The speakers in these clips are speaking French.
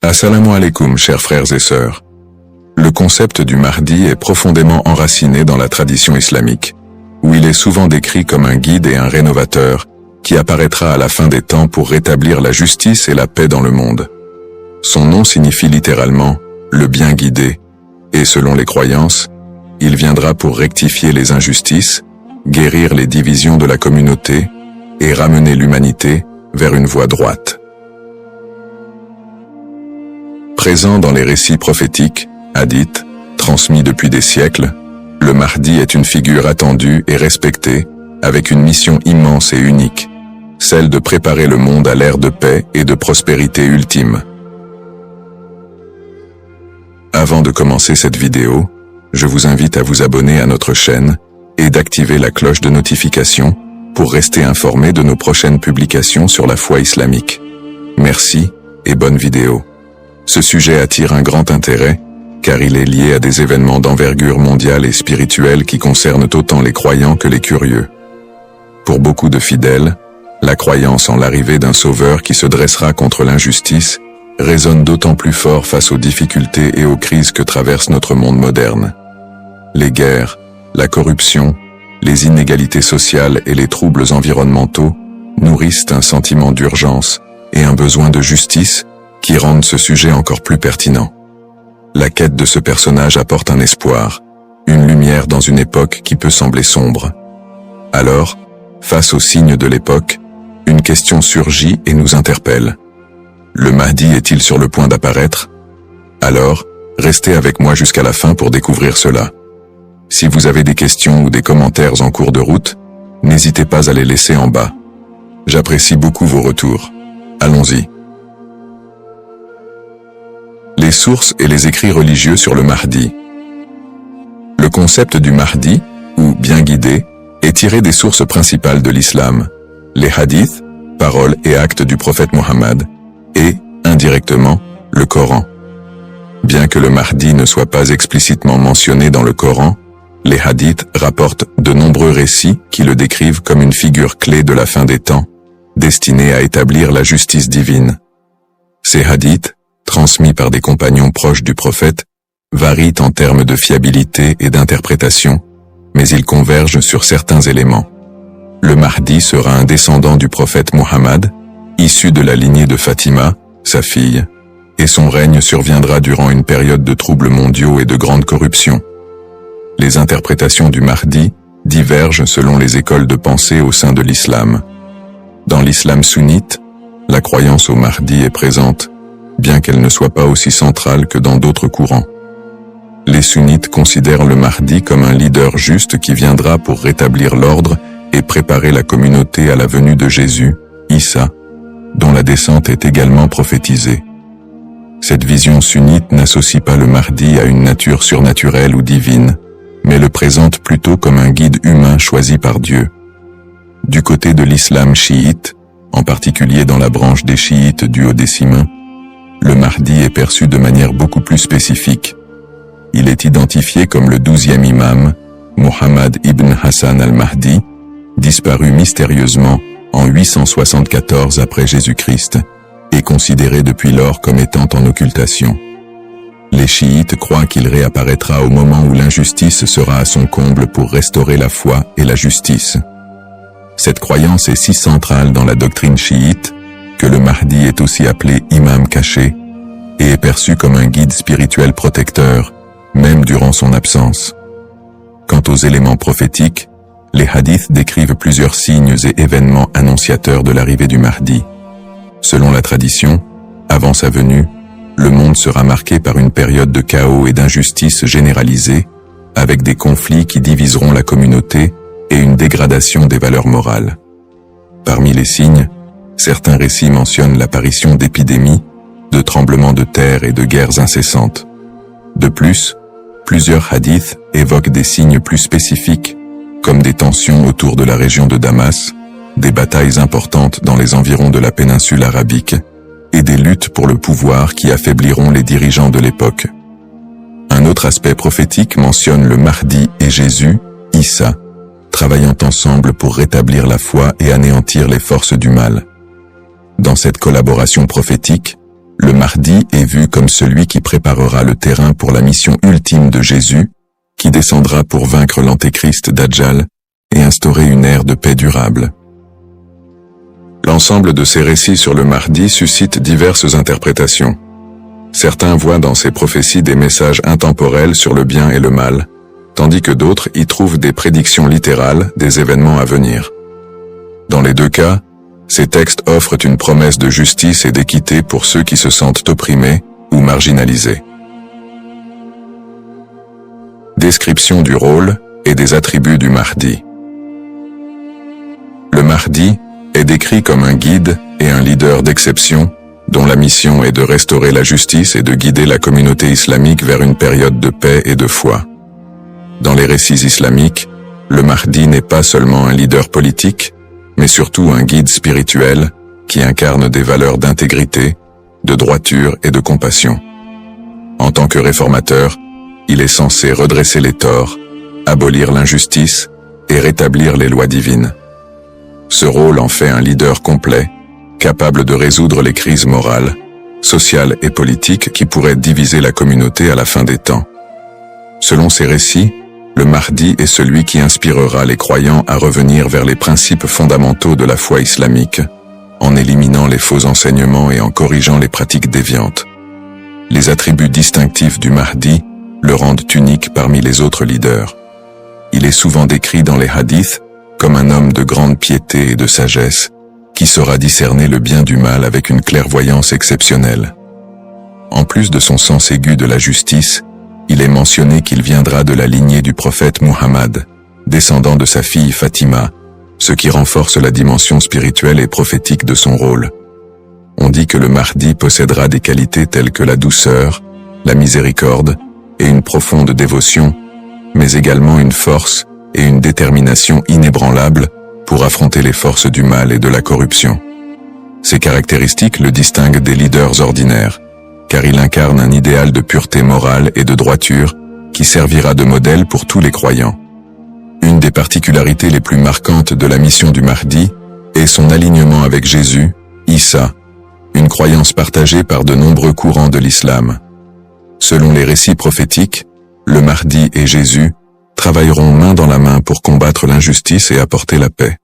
Assalamu alaikum, chers frères et sœurs. Le concept du Mahdi est profondément enraciné dans la tradition islamique, où il est souvent décrit comme un guide et un rénovateur qui apparaîtra à la fin des temps pour rétablir la justice et la paix dans le monde. Son nom signifie littéralement « le bien guidé » et selon les croyances, il viendra pour rectifier les injustices, guérir les divisions de la communauté et ramener l'humanité vers une voie droite. Présent dans les récits prophétiques, hadiths, transmis depuis des siècles, le Mahdi est une figure attendue et respectée, avec une mission immense et unique, celle de préparer le monde à l'ère de paix et de prospérité ultime. Avant de commencer cette vidéo, je vous invite à vous abonner à notre chaîne et d'activer la cloche de notification pour rester informé de nos prochaines publications sur la foi islamique. Merci et bonne vidéo. Ce sujet attire un grand intérêt, car il est lié à des événements d'envergure mondiale et spirituelle qui concernent autant les croyants que les curieux. Pour beaucoup de fidèles, la croyance en l'arrivée d'un sauveur qui se dressera contre l'injustice résonne d'autant plus fort face aux difficultés et aux crises que traverse notre monde moderne. Les guerres, la corruption, les inégalités sociales et les troubles environnementaux nourrissent un sentiment d'urgence et un besoin de justice qui rendent ce sujet encore plus pertinent. La quête de ce personnage apporte un espoir, une lumière dans une époque qui peut sembler sombre. Alors, face aux signes de l'époque, une question surgit et nous interpelle. Le Mahdi est-il sur le point d'apparaître? Alors, restez avec moi jusqu'à la fin pour découvrir cela. Si vous avez des questions ou des commentaires en cours de route, n'hésitez pas à les laisser en bas. J'apprécie beaucoup vos retours. Allons-y. Les sources et les écrits religieux sur le Mahdi. Le concept du Mahdi, ou bien guidé, est tiré des sources principales de l'islam, les hadiths, paroles et actes du prophète Mohammed, et, indirectement, le Coran. Bien que le Mahdi ne soit pas explicitement mentionné dans le Coran, les hadiths rapportent de nombreux récits qui le décrivent comme une figure clé de la fin des temps, destinée à établir la justice divine. Ces hadiths, transmis par des compagnons proches du prophète, varient en termes de fiabilité et d'interprétation, mais ils convergent sur certains éléments. Le Mahdi sera un descendant du prophète Mohammed, issu de la lignée de Fatima, sa fille, et son règne surviendra durant une période de troubles mondiaux et de grande corruption. Les interprétations du Mahdi divergent selon les écoles de pensée au sein de l'islam. Dans l'islam sunnite, la croyance au Mahdi est présente, bien qu'elle ne soit pas aussi centrale que dans d'autres courants. Les sunnites considèrent le Mahdi comme un leader juste qui viendra pour rétablir l'ordre et préparer la communauté à la venue de Jésus, Issa, dont la descente est également prophétisée. Cette vision sunnite n'associe pas le Mahdi à une nature surnaturelle ou divine, mais le présente plutôt comme un guide humain choisi par Dieu. Du côté de l'islam chiite, en particulier dans la branche des chiites duodécimains, le Mahdi est perçu de manière beaucoup plus spécifique. Il est identifié comme le 12e imam, Mohammed ibn Hassan al-Mahdi, disparu mystérieusement en 874 après Jésus-Christ, et considéré depuis lors comme étant en occultation. Les chiites croient qu'il réapparaîtra au moment où l'injustice sera à son comble pour restaurer la foi et la justice. Cette croyance est si centrale dans la doctrine chiite que le Mahdi est aussi appelé imam caché et est perçu comme un guide spirituel protecteur, même durant son absence. Quant aux éléments prophétiques, les hadiths décrivent plusieurs signes et événements annonciateurs de l'arrivée du Mahdi. Selon la tradition, avant sa venue, le monde sera marqué par une période de chaos et d'injustice généralisée, avec des conflits qui diviseront la communauté et une dégradation des valeurs morales. Parmi les signes, certains récits mentionnent l'apparition d'épidémies, de tremblements de terre et de guerres incessantes. De plus, plusieurs hadiths évoquent des signes plus spécifiques, comme des tensions autour de la région de Damas, des batailles importantes dans les environs de la péninsule arabique, et des luttes pour le pouvoir qui affaibliront les dirigeants de l'époque. Un autre aspect prophétique mentionne le Mahdi et Jésus, Issa, travaillant ensemble pour rétablir la foi et anéantir les forces du mal. Dans cette collaboration prophétique, le Mahdi est vu comme celui qui préparera le terrain pour la mission ultime de Jésus, qui descendra pour vaincre l'antéchrist Dajjal et instaurer une ère de paix durable. L'ensemble de ces récits sur le Mahdi suscite diverses interprétations. Certains voient dans ces prophéties des messages intemporels sur le bien et le mal, tandis que d'autres y trouvent des prédictions littérales des événements à venir. Dans les deux cas, ces textes offrent une promesse de justice et d'équité pour ceux qui se sentent opprimés ou marginalisés. Description du rôle et des attributs du Mahdi. Le Mahdi est décrit comme un guide et un leader d'exception, dont la mission est de restaurer la justice et de guider la communauté islamique vers une période de paix et de foi. Dans les récits islamiques, le Mahdi n'est pas seulement un leader politique, mais surtout un guide spirituel qui incarne des valeurs d'intégrité, de droiture et de compassion. En tant que réformateur, il est censé redresser les torts, abolir l'injustice et rétablir les lois divines. Ce rôle en fait un leader complet, capable de résoudre les crises morales, sociales et politiques qui pourraient diviser la communauté à la fin des temps. Selon ces récits, le Mahdi est celui qui inspirera les croyants à revenir vers les principes fondamentaux de la foi islamique, en éliminant les faux enseignements et en corrigeant les pratiques déviantes. Les attributs distinctifs du Mahdi le rendent unique parmi les autres leaders. Il est souvent décrit dans les hadiths comme un homme de grande piété et de sagesse, qui saura discerner le bien du mal avec une clairvoyance exceptionnelle. En plus de son sens aigu de la justice, il est mentionné qu'il viendra de la lignée du prophète Muhammad, descendant de sa fille Fatima, ce qui renforce la dimension spirituelle et prophétique de son rôle. On dit que le Mahdi possédera des qualités telles que la douceur, la miséricorde et une profonde dévotion, mais également une force et une détermination inébranlables pour affronter les forces du mal et de la corruption. Ces caractéristiques le distinguent des leaders ordinaires, car il incarne un idéal de pureté morale et de droiture qui servira de modèle pour tous les croyants. Une des particularités les plus marquantes de la mission du Mahdi est son alignement avec Jésus, Issa, une croyance partagée par de nombreux courants de l'islam. Selon les récits prophétiques, le Mahdi et Jésus travailleront main dans la main pour combattre l'injustice et apporter la paix.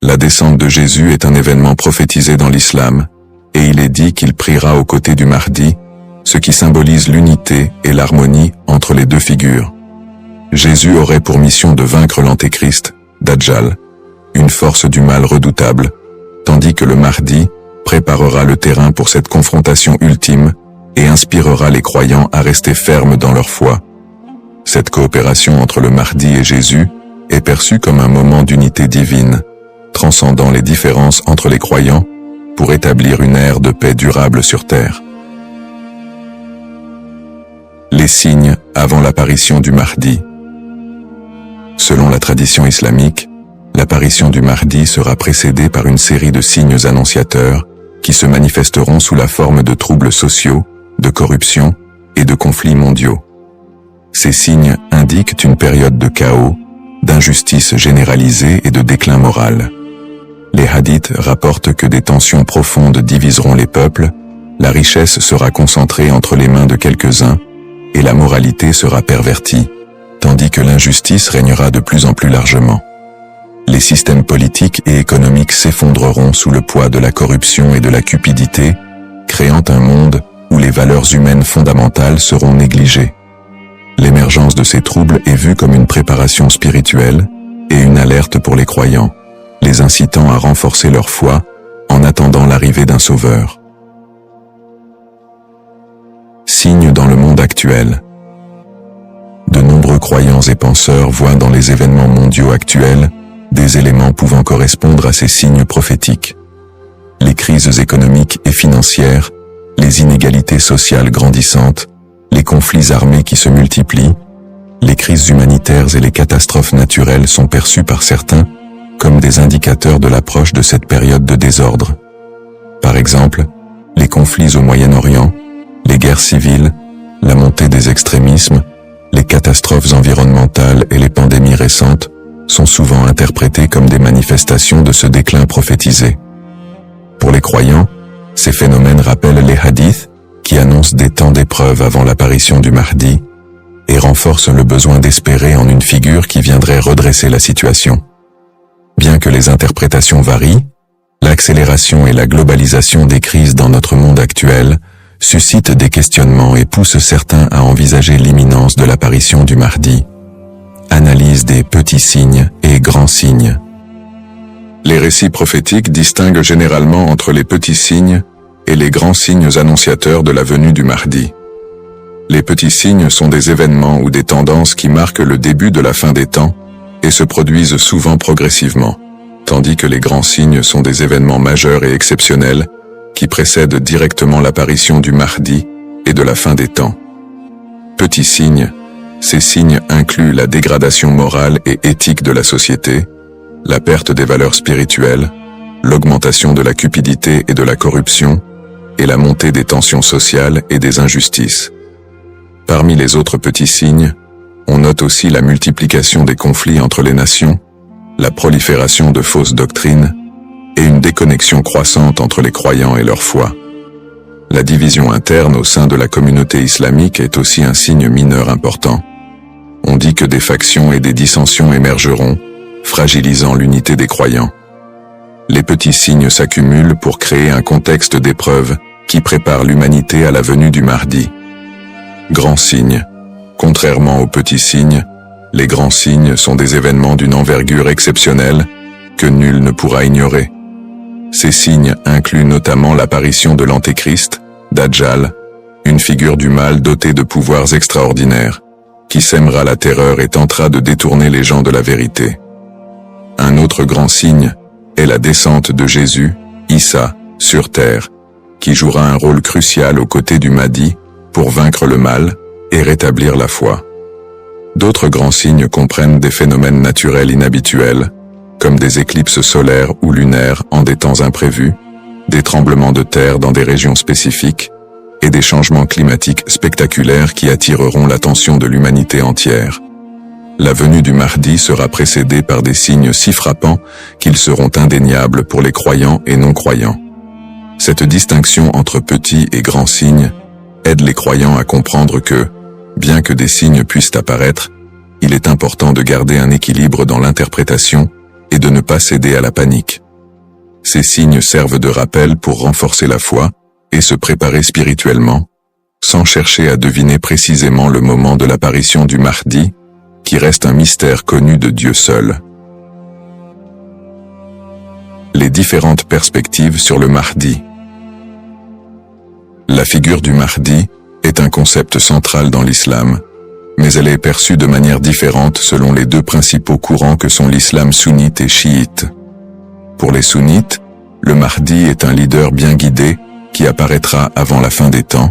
La descente de Jésus est un événement prophétisé dans l'islam, et il est dit qu'il priera aux côtés du Mahdi, ce qui symbolise l'unité et l'harmonie entre les deux figures. Jésus aurait pour mission de vaincre l'antéchrist, Dajjal, une force du mal redoutable, tandis que le Mahdi préparera le terrain pour cette confrontation ultime et inspirera les croyants à rester fermes dans leur foi. Cette coopération entre le Mahdi et Jésus est perçue comme un moment d'unité divine, transcendant les différences entre les croyants pour établir une ère de paix durable sur terre. Les signes avant l'apparition du Mahdi. Selon la tradition islamique, l'apparition du Mahdi sera précédée par une série de signes annonciateurs qui se manifesteront sous la forme de troubles sociaux, de corruption et de conflits mondiaux. Ces signes indiquent une période de chaos, d'injustice généralisée et de déclin moral. Les hadiths rapportent que des tensions profondes diviseront les peuples, la richesse sera concentrée entre les mains de quelques-uns et la moralité sera pervertie, tandis que l'injustice régnera de plus en plus largement. Les systèmes politiques et économiques s'effondreront sous le poids de la corruption et de la cupidité, créant un monde où les valeurs humaines fondamentales seront négligées. L'émergence de ces troubles est vue comme une préparation spirituelle et une alerte pour les croyants, les incitant à renforcer leur foi en attendant l'arrivée d'un sauveur. Signes dans le monde actuel. De nombreux croyants et penseurs voient dans les événements mondiaux actuels des éléments pouvant correspondre à ces signes prophétiques. Les crises économiques et financières, les inégalités sociales grandissantes, les conflits armés qui se multiplient, les crises humanitaires et les catastrophes naturelles sont perçus par certains comme des indicateurs de l'approche de cette période de désordre. Par exemple, les conflits au Moyen-Orient, les guerres civiles, la montée des extrémismes, les catastrophes environnementales et les pandémies récentes sont souvent interprétés comme des manifestations de ce déclin prophétisé. Pour les croyants, Ces phénomènes rappellent les hadiths, qui annoncent des temps d'épreuve avant l'apparition du Mahdi, et renforcent le besoin d'espérer en une figure qui viendrait redresser la situation. Bien que les interprétations varient, l'accélération et la globalisation des crises dans notre monde actuel suscitent des questionnements et poussent certains à envisager l'imminence de l'apparition du Mahdi. Analyse des petits signes et grands signes. Les récits prophétiques distinguent généralement entre les petits signes et les grands signes annonciateurs de la venue du Mahdi. Les petits signes sont des événements ou des tendances qui marquent le début de la fin des temps et se produisent souvent progressivement, tandis que les grands signes sont des événements majeurs et exceptionnels qui précèdent directement l'apparition du Mahdi et de la fin des temps. Petits signes, ces signes incluent la dégradation morale et éthique de la société, la perte des valeurs spirituelles, l'augmentation de la cupidité et de la corruption, et la montée des tensions sociales et des injustices. Parmi les autres petits signes, on note aussi la multiplication des conflits entre les nations, la prolifération de fausses doctrines, et une déconnexion croissante entre les croyants et leur foi. La division interne au sein de la communauté islamique est aussi un signe mineur important. On dit que des factions et des dissensions émergeront, fragilisant l'unité des croyants. Les petits signes s'accumulent pour créer un contexte d'épreuve qui prépare l'humanité à la venue du Mahdi. Grands signes. Contrairement aux petits signes, les grands signes sont des événements d'une envergure exceptionnelle que nul ne pourra ignorer. Ces signes incluent notamment l'apparition de l'Antéchrist, Dajjal, une figure du mal dotée de pouvoirs extraordinaires, qui sèmera la terreur et tentera de détourner les gens de la vérité. Un autre grand signe est la descente de Jésus, Issa, sur terre, qui jouera un rôle crucial aux côtés du Mahdi pour vaincre le mal et rétablir la foi. D'autres grands signes comprennent des phénomènes naturels inhabituels, comme des éclipses solaires ou lunaires en des temps imprévus, des tremblements de terre dans des régions spécifiques, et des changements climatiques spectaculaires qui attireront l'attention de l'humanité entière. La venue du Mahdi sera précédée par des signes si frappants qu'ils seront indéniables pour les croyants et non-croyants. Cette distinction entre petits et grands signes aide les croyants à comprendre que, bien que des signes puissent apparaître, il est important de garder un équilibre dans l'interprétation et de ne pas céder à la panique. Ces signes servent de rappel pour renforcer la foi et se préparer spirituellement, sans chercher à deviner précisément le moment de l'apparition du Mahdi, qui reste un mystère connu de Dieu seul. Les différentes perspectives sur le Mahdi. La figure du Mahdi est un concept central dans l'islam, mais elle est perçue de manière différente selon les deux principaux courants que sont l'islam sunnite et chiite. Pour les sunnites, le Mahdi est un leader bien guidé qui apparaîtra avant la fin des temps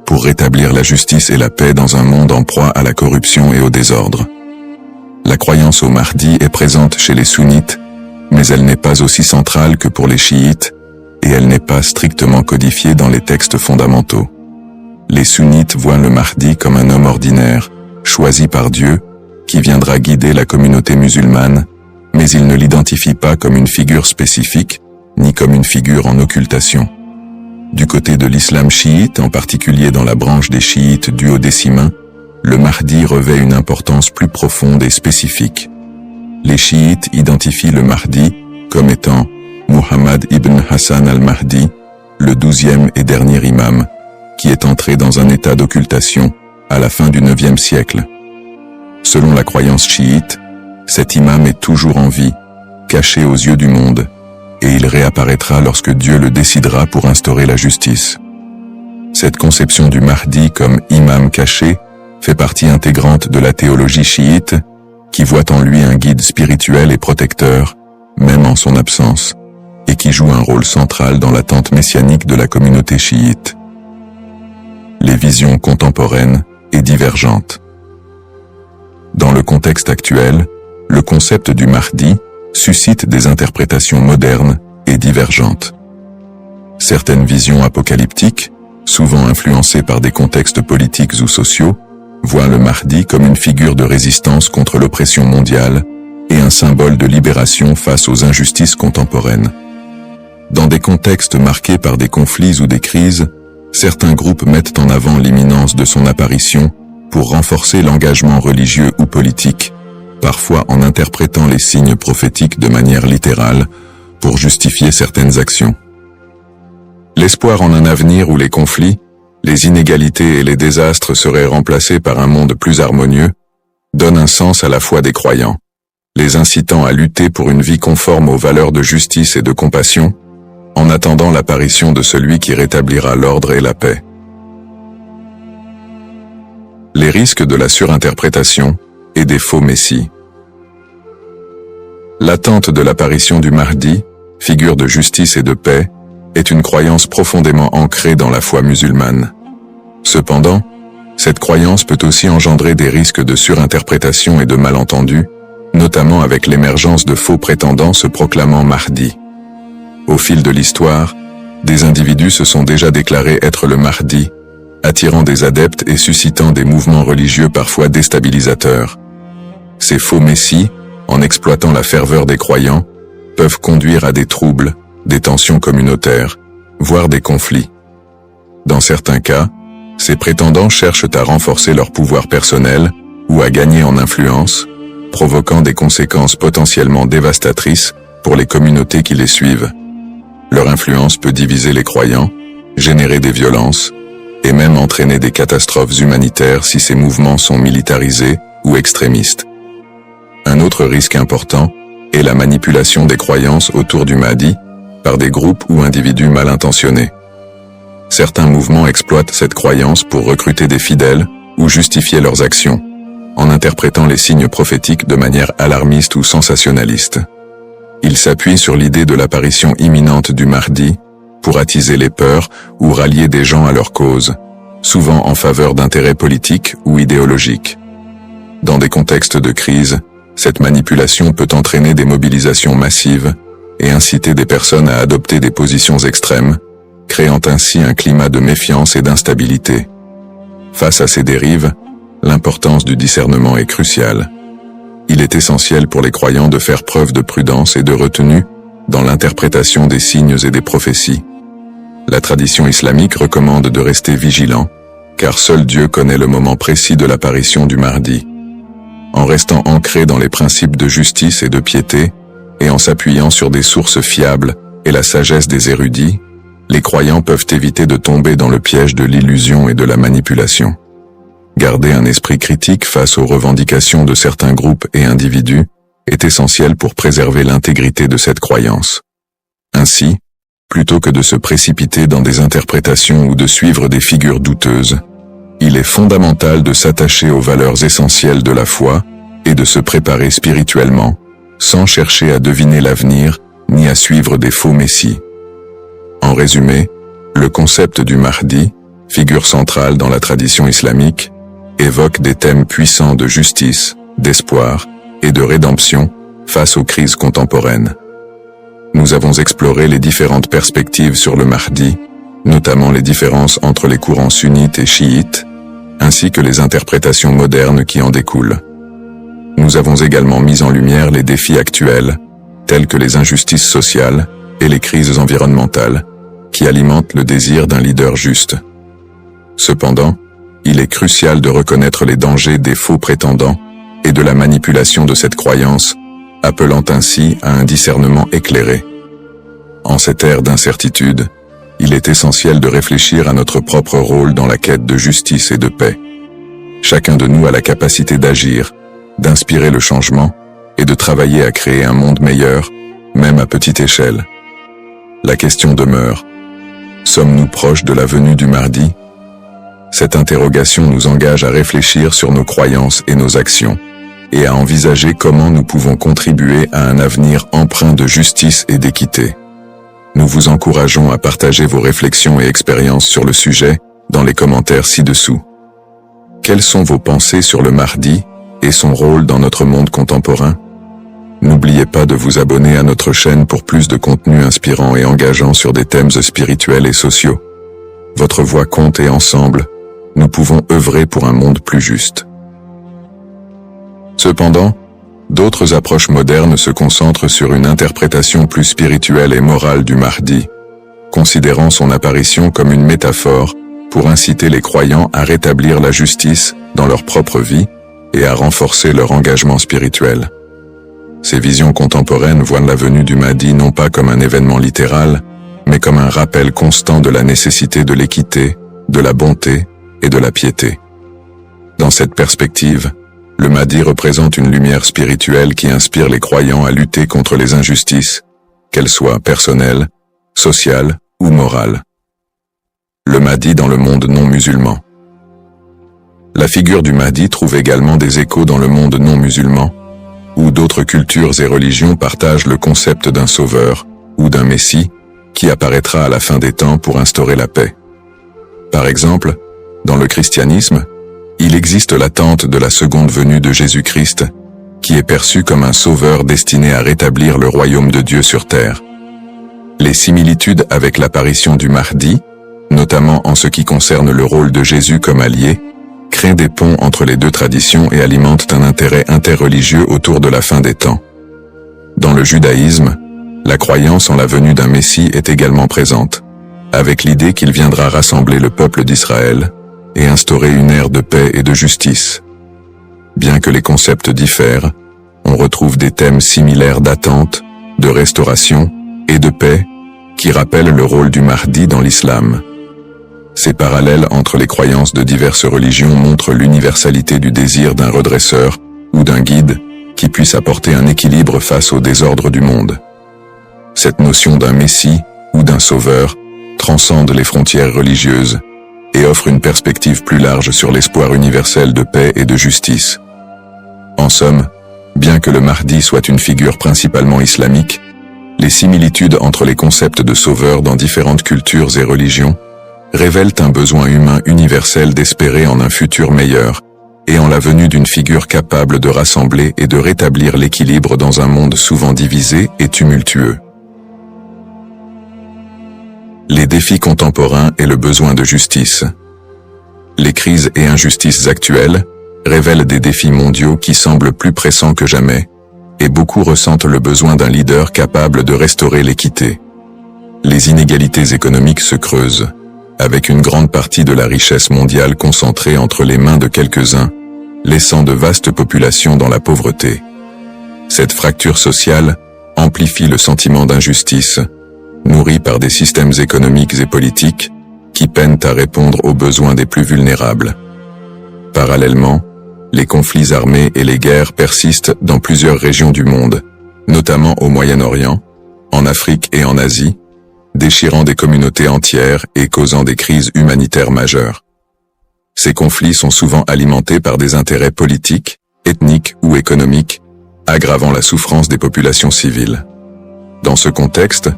pour rétablir la justice et la paix dans un monde en proie à la corruption et au désordre. La croyance au Mahdi est présente chez les sunnites, mais elle n'est pas aussi centrale que pour les chiites et elle n'est pas strictement codifiée dans les textes fondamentaux. Les sunnites voient le Mahdi comme un homme ordinaire, choisi par Dieu, qui viendra guider la communauté musulmane, mais ils ne l'identifient pas comme une figure spécifique, ni comme une figure en occultation. Du côté de l'islam chiite, en particulier dans la branche des chiites duodécimains, le Mahdi revêt une importance plus profonde et spécifique. Les chiites identifient le Mahdi comme étant Muhammad ibn Hassan al-Mahdi, le 12e et dernier imam, qui est entré dans un état d'occultation à la fin du 9e siècle. Selon la croyance chiite, cet imam est toujours en vie, caché aux yeux du monde, et il réapparaîtra lorsque Dieu le décidera pour instaurer la justice. Cette conception du Mahdi comme imam caché fait partie intégrante de la théologie chiite, qui voit en lui un guide spirituel et protecteur, même en son absence, et qui joue un rôle central dans l'attente messianique de la communauté chiite. Les visions contemporaines et divergentes. Dans le contexte actuel, le concept du Mahdi suscite des interprétations modernes et divergentes. Certaines visions apocalyptiques, souvent influencées par des contextes politiques ou sociaux, voient le Mahdi comme une figure de résistance contre l'oppression mondiale et un symbole de libération face aux injustices contemporaines. Dans des contextes marqués par des conflits ou des crises, certains groupes mettent en avant l'imminence de son apparition pour renforcer l'engagement religieux ou politique, parfois en interprétant les signes prophétiques de manière littérale pour justifier certaines actions. L'espoir en un avenir où les conflits, les inégalités et les désastres seraient remplacés par un monde plus harmonieux donne un sens à la foi des croyants, les incitant à lutter pour une vie conforme aux valeurs de justice et de compassion, en attendant l'apparition de celui qui rétablira l'ordre et la paix. Les risques de la surinterprétation et des faux messies. L'attente de l'apparition du Mahdi, figure de justice et de paix, est une croyance profondément ancrée dans la foi musulmane. Cependant, cette croyance peut aussi engendrer des risques de surinterprétation et de malentendus, notamment avec l'émergence de faux prétendants se proclamant Mahdi. Au fil de l'histoire, des individus se sont déjà déclarés être le Mahdi, attirant des adeptes et suscitant des mouvements religieux parfois déstabilisateurs. Ces faux messies, en exploitant la ferveur des croyants, peuvent conduire à des troubles, des tensions communautaires, voire des conflits. Dans certains cas, ces prétendants cherchent à renforcer leur pouvoir personnel ou à gagner en influence, provoquant des conséquences potentiellement dévastatrices pour les communautés qui les suivent. Leur influence peut diviser les croyants, générer des violences, et même entraîner des catastrophes humanitaires si ces mouvements sont militarisés ou extrémistes. Un autre risque important est la manipulation des croyances autour du Mahdi par des groupes ou individus mal intentionnés. Certains mouvements exploitent cette croyance pour recruter des fidèles ou justifier leurs actions, en interprétant les signes prophétiques de manière alarmiste ou sensationnaliste. Ils s'appuient sur l'idée de l'apparition imminente du Mahdi pour attiser les peurs ou rallier des gens à leur cause, souvent en faveur d'intérêts politiques ou idéologiques. Dans des contextes de crise, cette manipulation peut entraîner des mobilisations massives et inciter des personnes à adopter des positions extrêmes, créant ainsi un climat de méfiance et d'instabilité. Face à ces dérives, l'importance du discernement est cruciale. Il est essentiel pour les croyants de faire preuve de prudence et de retenue dans l'interprétation des signes et des prophéties. La tradition islamique recommande de rester vigilant, car seul Dieu connaît le moment précis de l'apparition du Mahdi. En restant ancré dans les principes de justice et de piété, et en s'appuyant sur des sources fiables et la sagesse des érudits, les croyants peuvent éviter de tomber dans le piège de l'illusion et de la manipulation. Garder un esprit critique face aux revendications de certains groupes et individus est essentiel pour préserver l'intégrité de cette croyance. Ainsi, plutôt que de se précipiter dans des interprétations ou de suivre des figures douteuses, il est fondamental de s'attacher aux valeurs essentielles de la foi et de se préparer spirituellement, sans chercher à deviner l'avenir ni à suivre des faux messies. En résumé, le concept du Mahdi, figure centrale dans la tradition islamique, évoque des thèmes puissants de justice, d'espoir et de rédemption face aux crises contemporaines. Nous avons exploré les différentes perspectives sur le Mahdi, notamment les différences entre les courants sunnites et chiites, ainsi que les interprétations modernes qui en découlent. Nous avons également mis en lumière les défis actuels, tels que les injustices sociales et les crises environnementales, qui alimentent le désir d'un leader juste. Cependant, il est crucial de reconnaître les dangers des faux prétendants et de la manipulation de cette croyance, appelant ainsi à un discernement éclairé. En cette ère d'incertitude, il est essentiel de réfléchir à notre propre rôle dans la quête de justice et de paix. Chacun de nous a la capacité d'agir, d'inspirer le changement et de travailler à créer un monde meilleur, même à petite échelle. La question demeure: sommes-nous proches de la venue du Mahdi? Cette interrogation nous engage à réfléchir sur nos croyances et nos actions, et à envisager comment nous pouvons contribuer à un avenir empreint de justice et d'équité. Nous vous encourageons à partager vos réflexions et expériences sur le sujet dans les commentaires ci-dessous. Quelles sont vos pensées sur le Mahdi et son rôle dans notre monde contemporain? N'oubliez pas de vous abonner à notre chaîne pour plus de contenu inspirant et engageant sur des thèmes spirituels et sociaux. Votre voix compte et ensemble, nous pouvons œuvrer pour un monde plus juste. Cependant, D'autres approches modernes se concentrent sur une interprétation plus spirituelle et morale du Mahdi, considérant son apparition comme une métaphore pour inciter les croyants à rétablir la justice dans leur propre vie et à renforcer leur engagement spirituel. Ces visions contemporaines voient la venue du Mahdi non pas comme un événement littéral, mais comme un rappel constant de la nécessité de l'équité, de la bonté et de la piété. Dans cette perspective, le Mahdi représente une lumière spirituelle qui inspire les croyants à lutter contre les injustices, qu'elles soient personnelles, sociales ou morales. Le Mahdi dans le monde non musulman. La figure du Mahdi trouve également des échos dans le monde non musulman, où d'autres cultures et religions partagent le concept d'un sauveur ou d'un messie qui apparaîtra à la fin des temps pour instaurer la paix. Par exemple, dans le christianisme, il existe l'attente de la seconde venue de Jésus-Christ, qui est perçu comme un sauveur destiné à rétablir le royaume de Dieu sur terre. Les similitudes avec l'apparition du Mahdi, notamment en ce qui concerne le rôle de Jésus comme allié, créent des ponts entre les deux traditions et alimentent un intérêt interreligieux autour de la fin des temps. Dans le judaïsme, la croyance en la venue d'un Messie est également présente, avec l'idée qu'il viendra rassembler le peuple d'Israël et instaurer une ère de paix et de justice. Bien que les concepts diffèrent, on retrouve des thèmes similaires d'attente, de restauration et de paix qui rappellent le rôle du Mahdi dans l'islam. Ces parallèles entre les croyances de diverses religions montrent l'universalité du désir d'un redresseur ou d'un guide qui puisse apporter un équilibre face au désordre du monde. Cette notion d'un messie ou d'un sauveur transcende les frontières religieuses et offre une perspective plus large sur l'espoir universel de paix et de justice. En somme, bien que le Mahdi soit une figure principalement islamique, les similitudes entre les concepts de sauveur dans différentes cultures et religions révèlent un besoin humain universel d'espérer en un futur meilleur et en la venue d'une figure capable de rassembler et de rétablir l'équilibre dans un monde souvent divisé et tumultueux. Les défis contemporains et le besoin de justice. Les crises et injustices actuelles révèlent des défis mondiaux qui semblent plus pressants que jamais, et beaucoup ressentent le besoin d'un leader capable de restaurer l'équité. Les inégalités économiques se creusent, avec une grande partie de la richesse mondiale concentrée entre les mains de quelques-uns, laissant de vastes populations dans la pauvreté. Cette fracture sociale amplifie le sentiment d'injustice, nourri par des systèmes économiques et politiques qui peinent à répondre aux besoins des plus vulnérables. Parallèlement, les conflits armés et les guerres persistent dans plusieurs régions du monde, notamment au Moyen-Orient, en Afrique et en Asie, déchirant des communautés entières et causant des crises humanitaires majeures. Ces conflits sont souvent alimentés par des intérêts politiques, ethniques ou économiques, aggravant la souffrance des populations civiles. Dans ce contexte,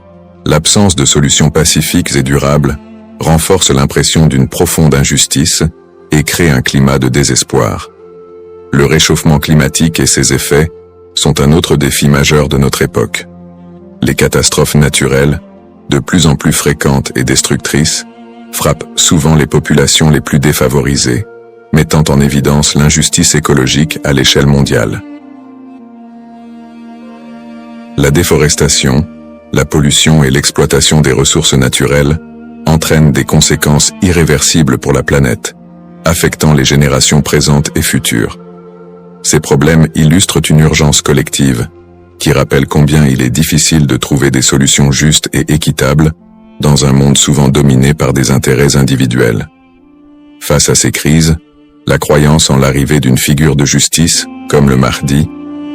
l'absence de solutions pacifiques et durables renforce l'impression d'une profonde injustice et crée un climat de désespoir. Le réchauffement climatique et ses effets sont un autre défi majeur de notre époque. Les catastrophes naturelles, de plus en plus fréquentes et destructrices, frappent souvent les populations les plus défavorisées, mettant en évidence l'injustice écologique à l'échelle mondiale. La déforestation, la pollution et l'exploitation des ressources naturelles entraînent des conséquences irréversibles pour la planète, affectant les générations présentes et futures. Ces problèmes illustrent une urgence collective, qui rappelle combien il est difficile de trouver des solutions justes et équitables dans un monde souvent dominé par des intérêts individuels. Face à ces crises, la croyance en l'arrivée d'une figure de justice, comme le Mahdi,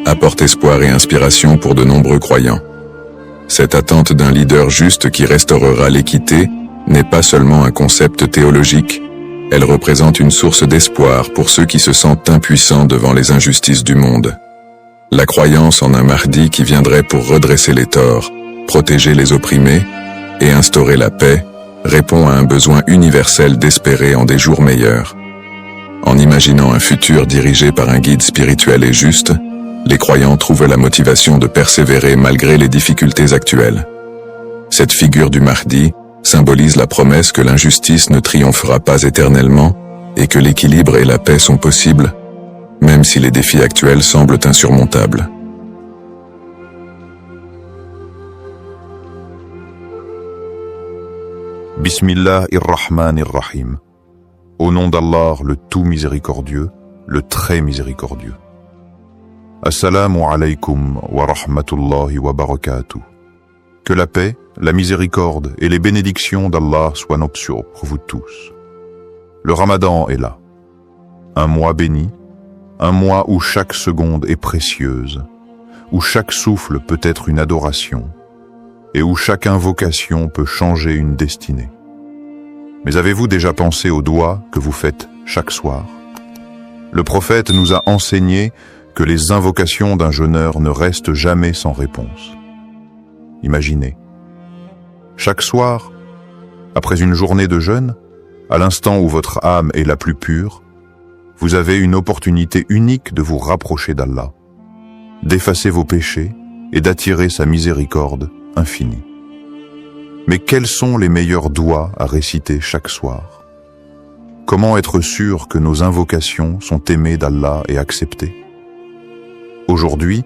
apporte espoir et inspiration pour de nombreux croyants. Cette attente d'un leader juste qui restaurera l'équité n'est pas seulement un concept théologique, elle représente une source d'espoir pour ceux qui se sentent impuissants devant les injustices du monde. La croyance en un Mahdi qui viendrait pour redresser les torts, protéger les opprimés et instaurer la paix répond à un besoin universel d'espérer en des jours meilleurs. En imaginant un futur dirigé par un guide spirituel et juste, les croyants trouvent la motivation de persévérer malgré les difficultés actuelles. Cette figure du Mahdi symbolise la promesse que l'injustice ne triomphera pas éternellement et que l'équilibre et la paix sont possibles, même si les défis actuels semblent insurmontables. Bismillahir-Rahmanir-Rahim. Au nom d'Allah, le tout miséricordieux, le très miséricordieux. Assalamu alaykum wa rahmatullahi wa barakatuh. Que la paix, la miséricorde et les bénédictions d'Allah soient nuptiaux pour vous tous. Le Ramadan est là. Un mois béni, un mois où chaque seconde est précieuse, où chaque souffle peut être une adoration, et où chaque invocation peut changer une destinée. Mais avez-vous déjà pensé aux doigts que vous faites chaque soir? Le prophète nous a enseigné que les invocations d'un jeûneur ne restent jamais sans réponse. Imaginez, chaque soir, après une journée de jeûne, à l'instant où votre âme est la plus pure, vous avez une opportunité unique de vous rapprocher d'Allah, d'effacer vos péchés et d'attirer sa miséricorde infinie. Mais quels sont les meilleurs doigts à réciter chaque soir? Comment être sûr que nos invocations sont aimées d'Allah et acceptées? Aujourd'hui,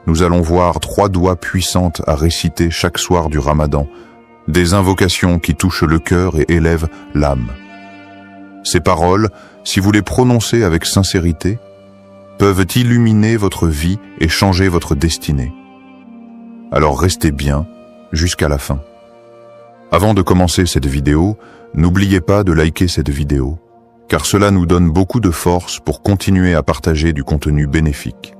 nous allons voir 3 doigts puissantes à réciter chaque soir du Ramadan, des invocations qui touchent le cœur et élèvent l'âme. Ces paroles, si vous les prononcez avec sincérité, peuvent illuminer votre vie et changer votre destinée. Alors restez bien jusqu'à la fin. Avant de commencer cette vidéo, n'oubliez pas de liker cette vidéo, car cela nous donne beaucoup de force pour continuer à partager du contenu bénéfique.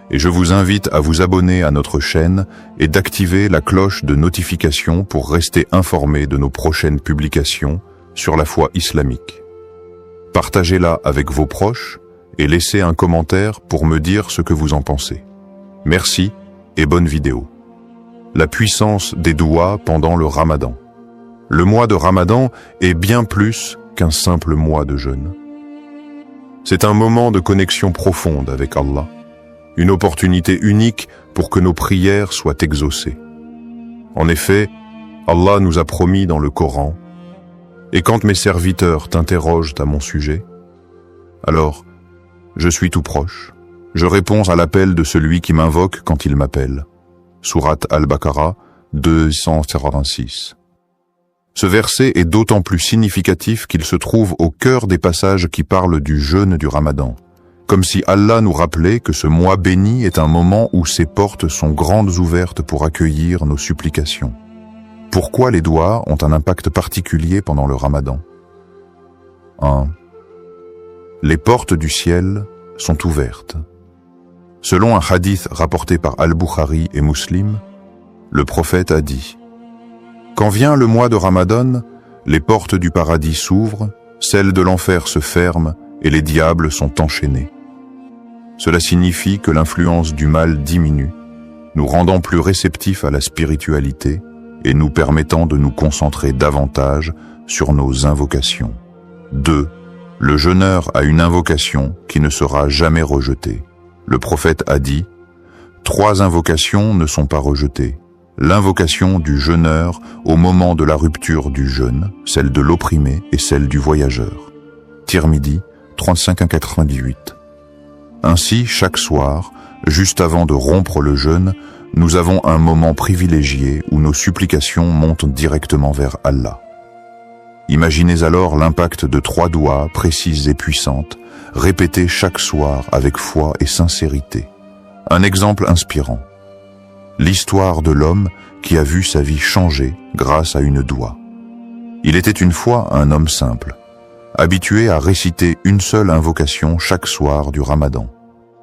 Et je vous invite à vous abonner à notre chaîne et d'activer la cloche de notification pour rester informé de nos prochaines publications sur la foi islamique. Partagez-la avec vos proches et laissez un commentaire pour me dire ce que vous en pensez. Merci et bonne vidéo. La puissance des doigts pendant le Ramadan. Le mois de Ramadan est bien plus qu'un simple mois de jeûne. C'est un moment de connexion profonde avec Allah. Une opportunité unique pour que nos prières soient exaucées. En effet, Allah nous a promis dans le Coran, « Et quand mes serviteurs t'interrogent à mon sujet, alors je suis tout proche, je réponds à l'appel de celui qui m'invoque quand il m'appelle. » Sourate Al-Baqarah 246. Ce verset est d'autant plus significatif qu'il se trouve au cœur des passages qui parlent du jeûne du Ramadan. Comme si Allah nous rappelait que ce mois béni est un moment où ses portes sont grandes ouvertes pour accueillir nos supplications. Pourquoi les doigts ont un impact particulier pendant le Ramadan? 1. Les portes du ciel sont ouvertes. Selon un hadith rapporté par Al-Bukhari et Muslim, le prophète a dit « Quand vient le mois de Ramadan, les portes du paradis s'ouvrent, celles de l'enfer se ferment et les diables sont enchaînés. » Cela signifie que l'influence du mal diminue, nous rendant plus réceptifs à la spiritualité et nous permettant de nous concentrer davantage sur nos invocations. 2. Le jeûneur a une invocation qui ne sera jamais rejetée. Le prophète a dit « 3 invocations ne sont pas rejetées. L'invocation du jeûneur au moment de la rupture du jeûne, celle de l'opprimé et celle du voyageur. » Tirmidhi 35-98. Ainsi, chaque soir, juste avant de rompre le jeûne, nous avons un moment privilégié où nos supplications montent directement vers Allah. Imaginez alors l'impact de 3 doigts précises et puissantes, répétées chaque soir avec foi et sincérité. Un exemple inspirant. L'histoire de l'homme qui a vu sa vie changer grâce à une doigt. Il était une fois un homme simple, habitué à réciter une seule invocation chaque soir du Ramadan.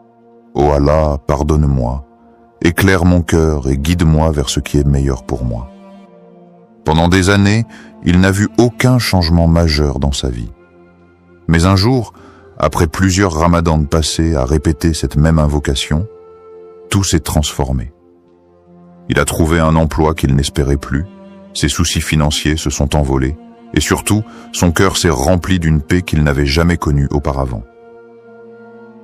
« Ô Allah, pardonne-moi, éclaire mon cœur et guide-moi vers ce qui est meilleur pour moi. » Pendant des années, il n'a vu aucun changement majeur dans sa vie. Mais un jour, après plusieurs ramadans passés à répéter cette même invocation, tout s'est transformé. Il a trouvé un emploi qu'il n'espérait plus, ses soucis financiers se sont envolés, et surtout, son cœur s'est rempli d'une paix qu'il n'avait jamais connue auparavant.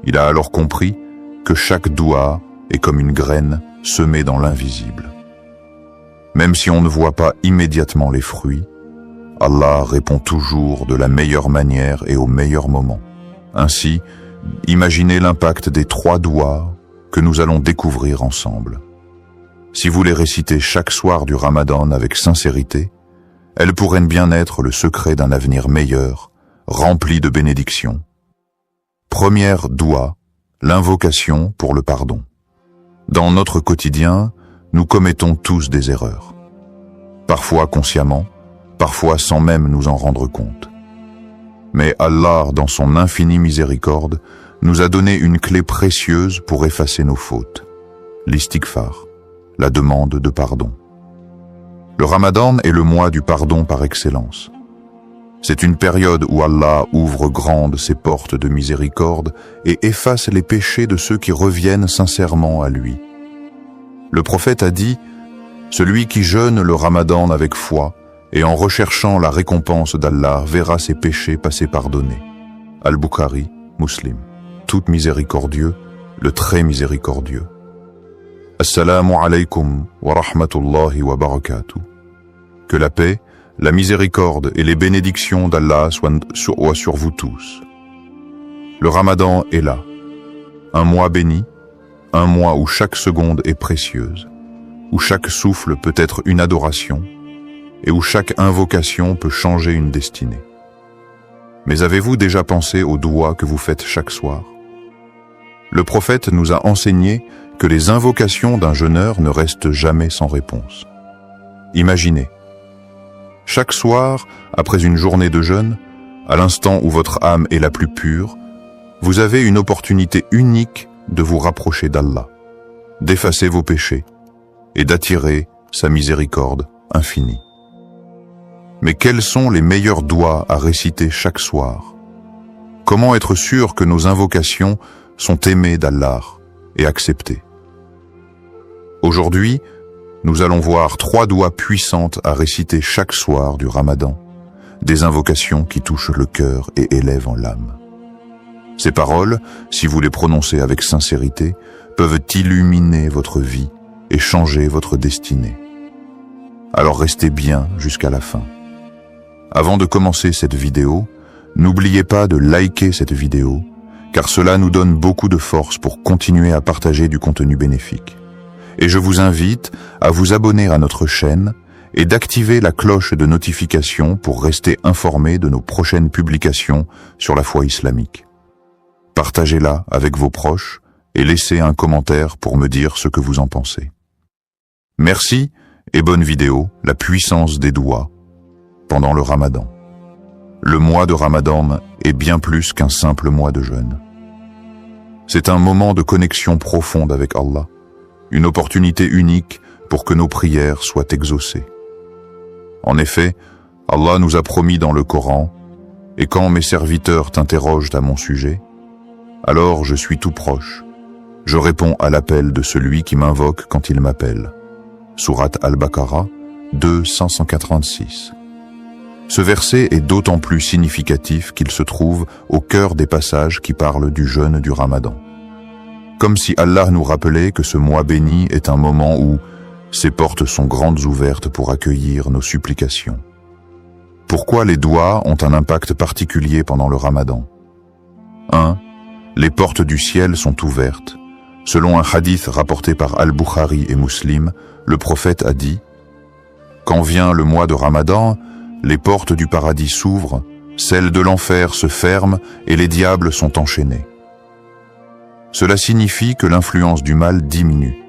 Il a alors compris que chaque doua est comme une graine semée dans l'invisible. Même si on ne voit pas immédiatement les fruits, Allah répond toujours de la meilleure manière et au meilleur moment. Ainsi, imaginez l'impact des 3 doigts que nous allons découvrir ensemble. Si vous les récitez chaque soir du Ramadan avec sincérité, elles pourraient bien être le secret d'un avenir meilleur, rempli de bénédictions. Première doua, l'invocation pour le pardon. Dans notre quotidien, nous commettons tous des erreurs. Parfois consciemment, parfois sans même nous en rendre compte. Mais Allah, dans son infinie miséricorde, nous a donné une clé précieuse pour effacer nos fautes. L'istighfar, la demande de pardon. Le Ramadan est le mois du pardon par excellence. C'est une période où Allah ouvre grandes ses portes de miséricorde et efface les péchés de ceux qui reviennent sincèrement à lui. Le prophète a dit « Celui qui jeûne le Ramadan avec foi et en recherchant la récompense d'Allah verra ses péchés passer pardonnés. » Al-Bukhari, Muslim. Tout miséricordieux, le très miséricordieux. Assalamu alaikum wa rahmatullahi wa barakatuh. Que la paix, la miséricorde et les bénédictions d'Allah soient sur vous tous. Le Ramadan est là. Un mois béni, un mois où chaque seconde est précieuse, où chaque souffle peut être une adoration et où chaque invocation peut changer une destinée. Mais avez-vous déjà pensé aux doigts que vous faites chaque soir? Le prophète nous a enseigné que les invocations d'un jeûneur ne restent jamais sans réponse. Imaginez, chaque soir, après une journée de jeûne, à l'instant où votre âme est la plus pure, vous avez une opportunité unique de vous rapprocher d'Allah, d'effacer vos péchés et d'attirer sa miséricorde infinie. Mais quels sont les meilleurs doigts à réciter chaque soir? Comment être sûr que nos invocations sont aimées d'Allah et acceptées? Aujourd'hui, nous allons voir 3 doigts puissantes à réciter chaque soir du Ramadan, des invocations qui touchent le cœur et élèvent en l'âme. Ces paroles, si vous les prononcez avec sincérité, peuvent illuminer votre vie et changer votre destinée. Alors restez bien jusqu'à la fin. Avant de commencer cette vidéo, n'oubliez pas de liker cette vidéo, car cela nous donne beaucoup de force pour continuer à partager du contenu bénéfique. Et je vous invite à vous abonner à notre chaîne et d'activer la cloche de notification pour rester informé de nos prochaines publications sur la foi islamique. Partagez-la avec vos proches et laissez un commentaire pour me dire ce que vous en pensez. Merci et bonne vidéo, la puissance des doigts pendant le Ramadan. Le mois de Ramadan est bien plus qu'un simple mois de jeûne. C'est un moment de connexion profonde avec Allah, une opportunité unique pour que nos prières soient exaucées. En effet, Allah nous a promis dans le Coran « Et quand mes serviteurs t'interrogent à mon sujet, alors je suis tout proche. Je réponds à l'appel de celui qui m'invoque quand il m'appelle. » Sourate Al-Baqarah 2:586. Ce verset est d'autant plus significatif qu'il se trouve au cœur des passages qui parlent du jeûne du Ramadan. Comme si Allah nous rappelait que ce mois béni est un moment où ses portes sont grandes ouvertes pour accueillir nos supplications. Pourquoi les doigts ont un impact particulier pendant le Ramadan? 1. Les portes du ciel sont ouvertes. Selon un hadith rapporté par Al-Bukhari et Muslim, le prophète a dit « Quand vient le mois de Ramadan, les portes du paradis s'ouvrent, celles de l'enfer se ferment et les diables sont enchaînés. » Cela signifie que l'influence du mal diminue,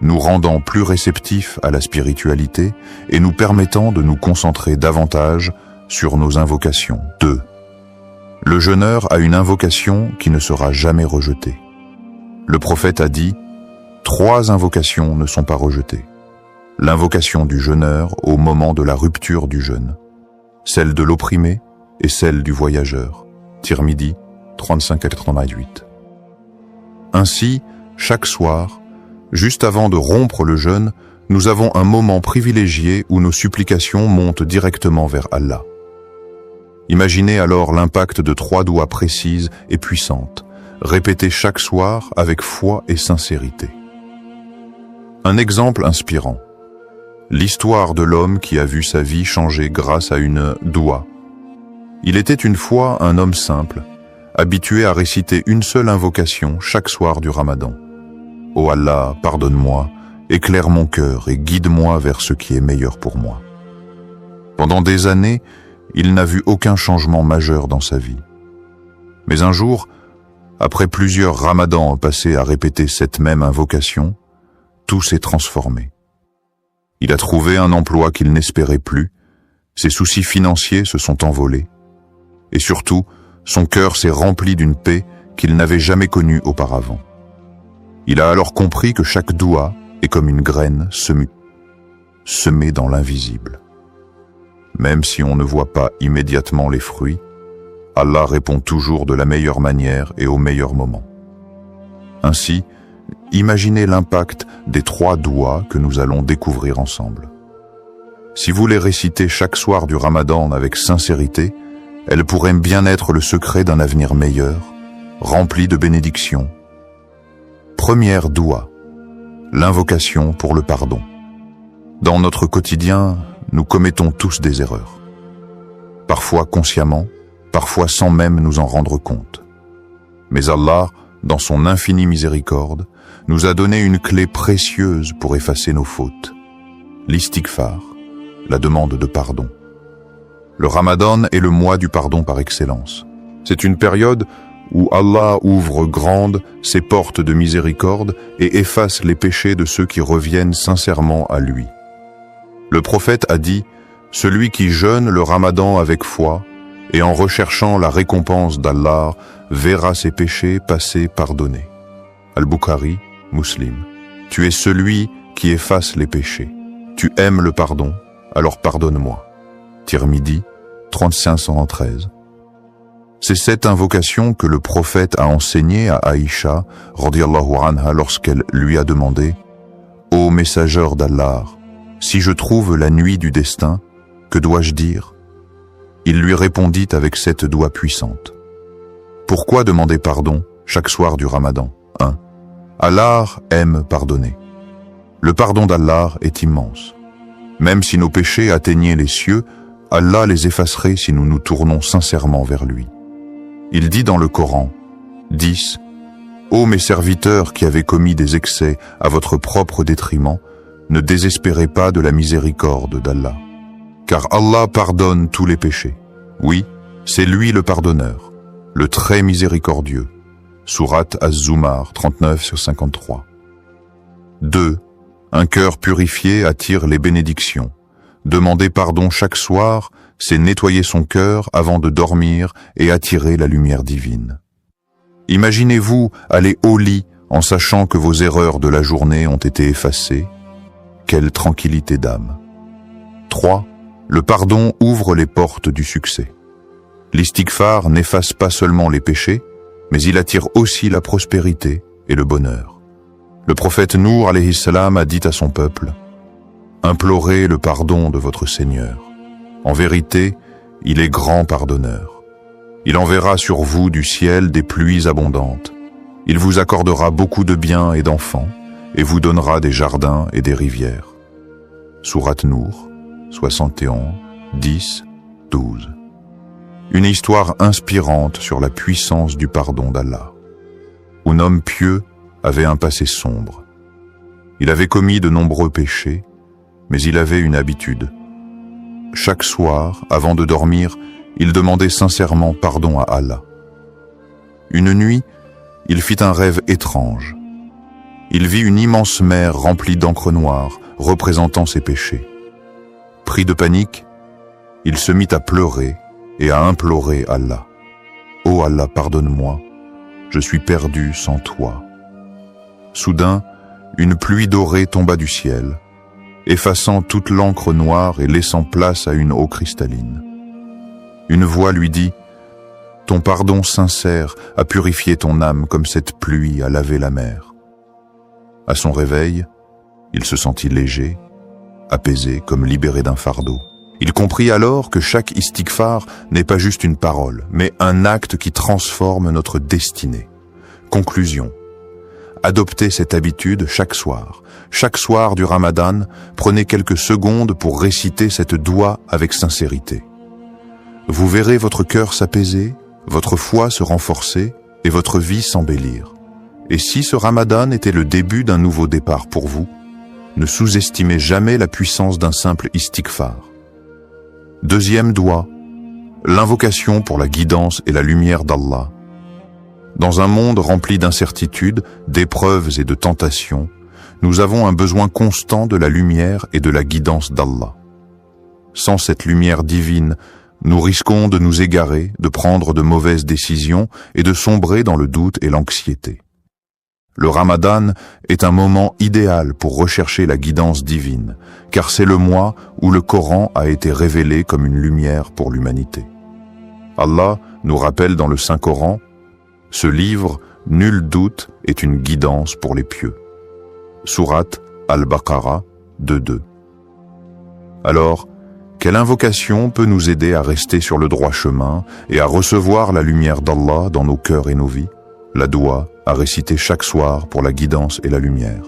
nous rendant plus réceptifs à la spiritualité et nous permettant de nous concentrer davantage sur nos invocations. 2. Le jeûneur a une invocation qui ne sera jamais rejetée. Le prophète a dit « 3 invocations ne sont pas rejetées. L'invocation du jeûneur au moment de la rupture du jeûne, celle de l'opprimé et celle du voyageur. » Tirmidhi 35-88. Ainsi, chaque soir, juste avant de rompre le jeûne, nous avons un moment privilégié où nos supplications montent directement vers Allah. Imaginez alors l'impact de 3 doigts précises et puissantes, répétées chaque soir avec foi et sincérité. Un exemple inspirant. L'histoire de l'homme qui a vu sa vie changer grâce à une doua. Il était une fois un homme simple, habitué à réciter une seule invocation chaque soir du Ramadan. Ô Allah, pardonne-moi, éclaire mon cœur et guide-moi vers ce qui est meilleur pour moi. Pendant des années, il n'a vu aucun changement majeur dans sa vie. Mais un jour, après plusieurs ramadans passés à répéter cette même invocation, tout s'est transformé. Il a trouvé un emploi qu'il n'espérait plus, ses soucis financiers se sont envolés, et surtout, son cœur s'est rempli d'une paix qu'il n'avait jamais connue auparavant. Il a alors compris que chaque doua est comme une graine semée dans l'invisible. Même si on ne voit pas immédiatement les fruits, Allah répond toujours de la meilleure manière et au meilleur moment. Ainsi, imaginez l'impact des 3 douas que nous allons découvrir ensemble. Si vous les récitez chaque soir du Ramadan avec sincérité, elles pourraient bien être le secret d'un avenir meilleur, rempli de bénédictions. Première doua, l'invocation pour le pardon. Dans notre quotidien, nous commettons tous des erreurs. Parfois consciemment, parfois sans même nous en rendre compte. Mais Allah, dans son infinie miséricorde, nous a donné une clé précieuse pour effacer nos fautes. L'istighfar, la demande de pardon. Le Ramadan est le mois du pardon par excellence. C'est une période où Allah ouvre grandes ses portes de miséricorde et efface les péchés de ceux qui reviennent sincèrement à lui. Le prophète a dit « Celui qui jeûne le Ramadan avec foi et en recherchant la récompense d'Allah verra ses péchés passés pardonnés. » Al-Bukhari, Muslim. Tu es celui qui efface les péchés. Tu aimes le pardon, alors pardonne-moi. Tirmidhi, 3513. C'est cette invocation que le prophète a enseignée à Aïcha, radiyallahu anha, lorsqu'elle lui a demandé « Ô messageur d'Allah, si je trouve la nuit du destin, que dois-je dire ?» Il lui répondit avec cette doua puissante. Pourquoi demander pardon chaque soir du Ramadan? 1. Allah aime pardonner. Le pardon d'Allah est immense. Même si nos péchés atteignaient les cieux, Allah les effacerait si nous nous tournons sincèrement vers lui. Il dit dans le Coran, 10. Ô mes serviteurs qui avez commis des excès à votre propre détriment, ne désespérez pas de la miséricorde d'Allah. Car Allah pardonne tous les péchés. Oui, c'est lui le pardonneur, le très miséricordieux. Sourate Az-Zumar 39/53. 2. Un cœur purifié attire les bénédictions. Demander pardon chaque soir, c'est nettoyer son cœur avant de dormir et attirer la lumière divine. Imaginez-vous aller au lit en sachant que vos erreurs de la journée ont été effacées. Quelle tranquillité d'âme. 3. Le pardon ouvre les portes du succès. L'istighfar n'efface pas seulement les péchés, mais il attire aussi la prospérité et le bonheur. Le prophète Nour alayhi salam a dit à son peuple « Implorez le pardon de votre Seigneur. En vérité, il est grand pardonneur. Il enverra sur vous du ciel des pluies abondantes. Il vous accordera beaucoup de biens et d'enfants, et vous donnera des jardins et des rivières. » Sourate Nour 61, 10, 12. Une histoire inspirante sur la puissance du pardon d'Allah. Un homme pieux avait un passé sombre. Il avait commis de nombreux péchés, mais il avait une habitude. Chaque soir, avant de dormir, il demandait sincèrement pardon à Allah. Une nuit, il fit un rêve étrange. Il vit une immense mer remplie d'encre noire, représentant ses péchés. Pris de panique, il se mit à pleurer et à implorer Allah. « Ô Allah, pardonne-moi, je suis perdu sans toi. » Soudain, une pluie dorée tomba du ciel, effaçant toute l'encre noire et laissant place à une eau cristalline. Une voix lui dit « Ton pardon sincère a purifié ton âme comme cette pluie a lavé la mer. » À son réveil, il se sentit léger, apaisé comme libéré d'un fardeau. Il comprit alors que chaque istighfar n'est pas juste une parole, mais un acte qui transforme notre destinée. Conclusion. Adoptez cette habitude chaque soir. Chaque soir du Ramadan, prenez quelques secondes pour réciter cette doua avec sincérité. Vous verrez votre cœur s'apaiser, votre foi se renforcer et votre vie s'embellir. Et si ce Ramadan était le début d'un nouveau départ pour vous, ne sous-estimez jamais la puissance d'un simple istighfar. Deuxième doigt, l'invocation pour la guidance et la lumière d'Allah. Dans un monde rempli d'incertitudes, d'épreuves et de tentations, nous avons un besoin constant de la lumière et de la guidance d'Allah. Sans cette lumière divine, nous risquons de nous égarer, de prendre de mauvaises décisions et de sombrer dans le doute et l'anxiété. Le Ramadan est un moment idéal pour rechercher la guidance divine, car c'est le mois où le Coran a été révélé comme une lumière pour l'humanité. Allah nous rappelle dans le Saint-Coran, « Ce livre, nul doute, est une guidance pour les pieux. » Sourate Al-Baqarah 2.2. Alors, quelle invocation peut nous aider à rester sur le droit chemin et à recevoir la lumière d'Allah dans nos cœurs et nos vies? La doua à réciter chaque soir pour la guidance et la lumière.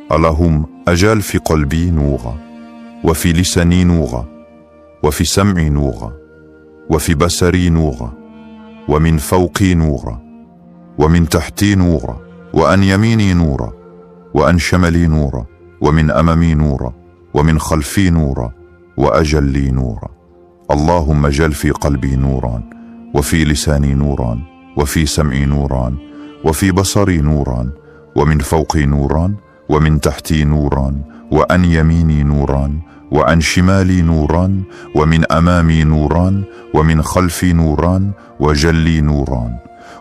Allahum ajal fi qalbi noura, wa fi lisani noura, wa fi sam'i noura, wa fi basari noura, wa min fawqi noura, wa min tahti noura, wa an yamini noura, wa an shamali noura, wa min amami noura, wa min khalfi noura, wa ajalli noura. Allahumma ajal fi qalbi nouran, wa fi lisani nouran, وفي سمعي نوران وفي بصري نوران ومن فوقي نوران ومن تحتي نوران وعن يميني نوران وعن شمالي نوران ومن أمامي نوران ومن خلفي نوران وجلي نوران.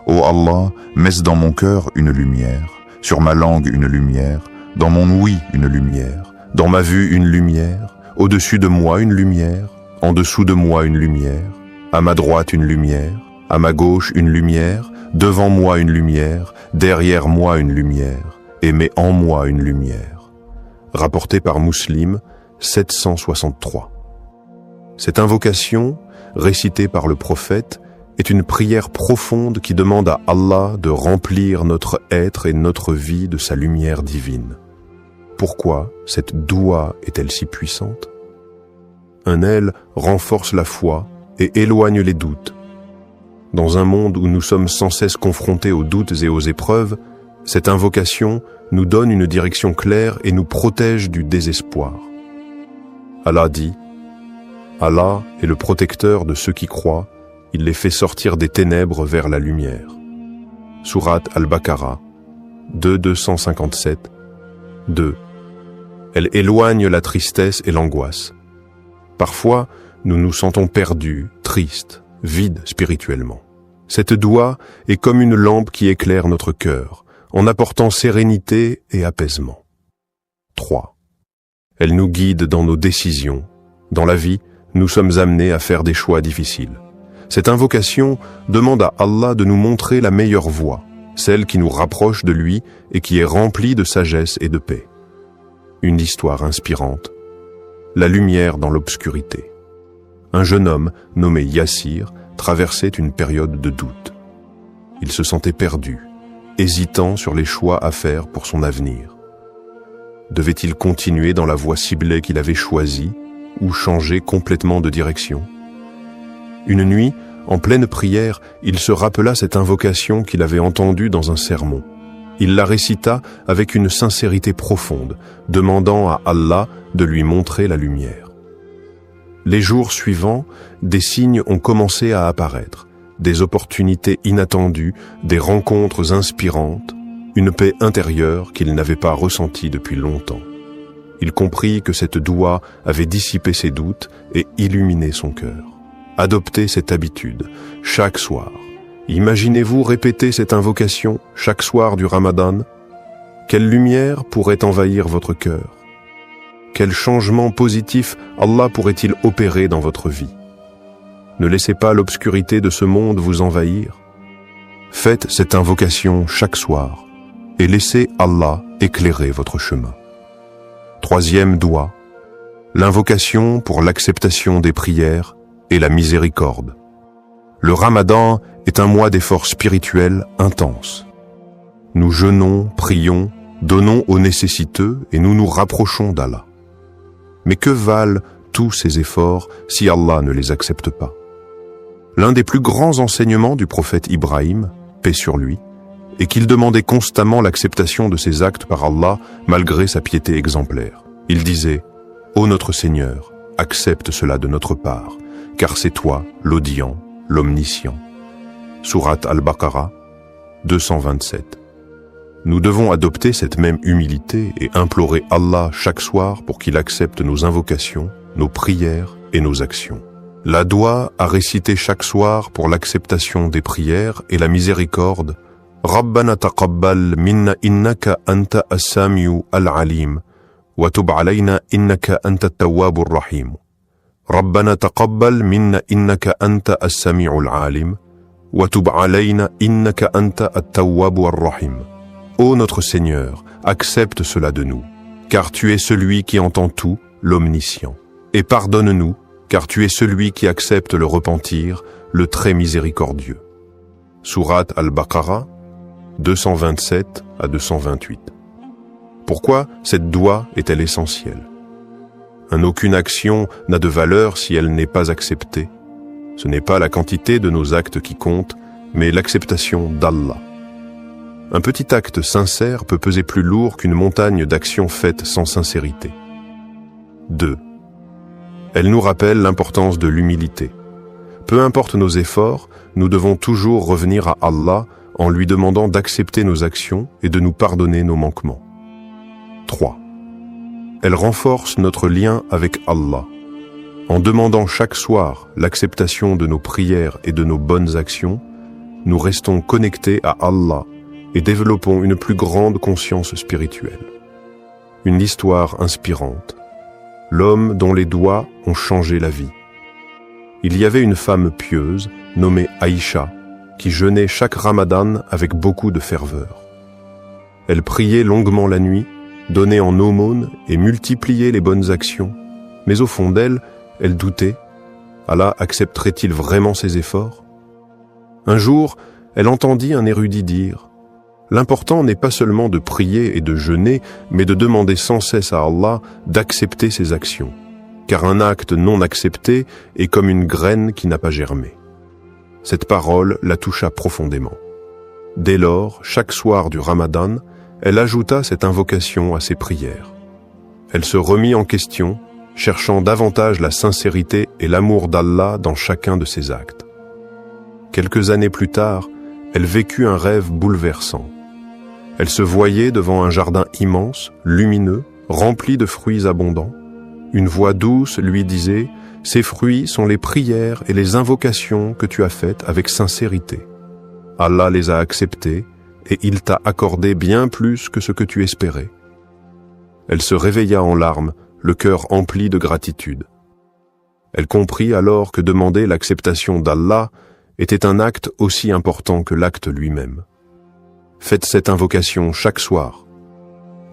Ô Allah, mets dans mon cœur une lumière, sur ma langue une lumière, dans mon ouïe une lumière, dans ma vue une lumière, au-dessus de moi une lumière, en dessous de moi une lumière, à ma droite une lumière, à ma gauche une lumière, devant moi une lumière, derrière moi une lumière, et mets en moi une lumière. Rapporté par Muslim 763. Cette invocation, récitée par le prophète, est une prière profonde qui demande à Allah de remplir notre être et notre vie de sa lumière divine. Pourquoi cette doua est-elle si puissante? Elle renforce la foi et éloigne les doutes. Dans un monde où nous sommes sans cesse confrontés aux doutes et aux épreuves, cette invocation nous donne une direction claire et nous protège du désespoir. Allah dit, « Allah est le protecteur de ceux qui croient, il les fait sortir des ténèbres vers la lumière. » Sourate Al-Baqarah 2.257 2. Elle éloigne la tristesse et l'angoisse. Parfois, nous nous sentons perdus, tristes, vide spirituellement. Cette doua est comme une lampe qui éclaire notre cœur, en apportant sérénité et apaisement. 3. Elle nous guide dans nos décisions. Dans la vie, nous sommes amenés à faire des choix difficiles. Cette invocation demande à Allah de nous montrer la meilleure voie, celle qui nous rapproche de lui et qui est remplie de sagesse et de paix. Une histoire inspirante. La lumière dans l'obscurité. Un jeune homme, nommé Yassir, traversait une période de doute. Il se sentait perdu, hésitant sur les choix à faire pour son avenir. Devait-il continuer dans la voie ciblée qu'il avait choisie ou changer complètement de direction? Une nuit, en pleine prière, il se rappela cette invocation qu'il avait entendue dans un sermon. Il la récita avec une sincérité profonde, demandant à Allah de lui montrer la lumière. Les jours suivants, des signes ont commencé à apparaître, des opportunités inattendues, des rencontres inspirantes, une paix intérieure qu'il n'avait pas ressentie depuis longtemps. Il comprit que cette doua avait dissipé ses doutes et illuminé son cœur. Adoptez cette habitude, chaque soir. Imaginez-vous répéter cette invocation chaque soir du Ramadan. Quelle lumière pourrait envahir votre cœur? Quel changement positif Allah pourrait-il opérer dans votre vie? Ne laissez pas l'obscurité de ce monde vous envahir. Faites cette invocation chaque soir et laissez Allah éclairer votre chemin. Troisième doua, l'invocation pour l'acceptation des prières et la miséricorde. Le Ramadan est un mois d'efforts spirituels intenses. Nous jeûnons, prions, donnons aux nécessiteux et nous nous rapprochons d'Allah. Mais que valent tous ces efforts si Allah ne les accepte pas? L'un des plus grands enseignements du prophète Ibrahim, paix sur lui, est qu'il demandait constamment l'acceptation de ses actes par Allah malgré sa piété exemplaire. Il disait « Ô notre Seigneur, accepte cela de notre part, car c'est toi l'audient, l'omniscient. » Sourate Al-Baqarah, 227. Nous devons adopter cette même humilité et implorer Allah chaque soir pour qu'il accepte nos invocations, nos prières et nos actions. La doua à réciter chaque soir pour l'acceptation des prières et la miséricorde « Rabbana taqabbal minna innaka anta as-sami'u al-alim wa tub alayna innaka anta at-tawwabur rahim. Rabbana taqabbal minna innaka anta as-sami'u al-alim wa tub alayna innaka anta at-tawwabur rahim. » Ô notre Seigneur, accepte cela de nous, car tu es celui qui entend tout, l'omniscient. Et pardonne-nous, car tu es celui qui accepte le repentir, le très miséricordieux. Sourate Al-Baqarah, 227 à 228. Pourquoi cette doua est-elle essentielle? Aucune action n'a de valeur si elle n'est pas acceptée. Ce n'est pas la quantité de nos actes qui compte, mais l'acceptation d'Allah. Un petit acte sincère peut peser plus lourd qu'une montagne d'actions faites sans sincérité. 2. Elle nous rappelle l'importance de l'humilité. Peu importe nos efforts, nous devons toujours revenir à Allah en lui demandant d'accepter nos actions et de nous pardonner nos manquements. 3. Elle renforce notre lien avec Allah. En demandant chaque soir l'acceptation de nos prières et de nos bonnes actions, nous restons connectés à Allah et développons une plus grande conscience spirituelle. Une histoire inspirante. L'homme dont les doigts ont changé la vie. Il y avait une femme pieuse, nommée Aïcha, qui jeûnait chaque Ramadan avec beaucoup de ferveur. Elle priait longuement la nuit, donnait en aumône et multipliait les bonnes actions, mais au fond d'elle, elle doutait. Allah accepterait-il vraiment ses efforts? Un jour, elle entendit un érudit dire « L'important n'est pas seulement de prier et de jeûner, mais de demander sans cesse à Allah d'accepter ses actions, car un acte non accepté est comme une graine qui n'a pas germé. » Cette parole la toucha profondément. Dès lors, chaque soir du Ramadan, elle ajouta cette invocation à ses prières. Elle se remit en question, cherchant davantage la sincérité et l'amour d'Allah dans chacun de ses actes. Quelques années plus tard, elle vécut un rêve bouleversant. Elle se voyait devant un jardin immense, lumineux, rempli de fruits abondants. Une voix douce lui disait « Ces fruits sont les prières et les invocations que tu as faites avec sincérité. Allah les a acceptés et il t'a accordé bien plus que ce que tu espérais. » Elle se réveilla en larmes, le cœur empli de gratitude. Elle comprit alors que demander l'acceptation d'Allah était un acte aussi important que l'acte lui-même. Faites cette invocation chaque soir.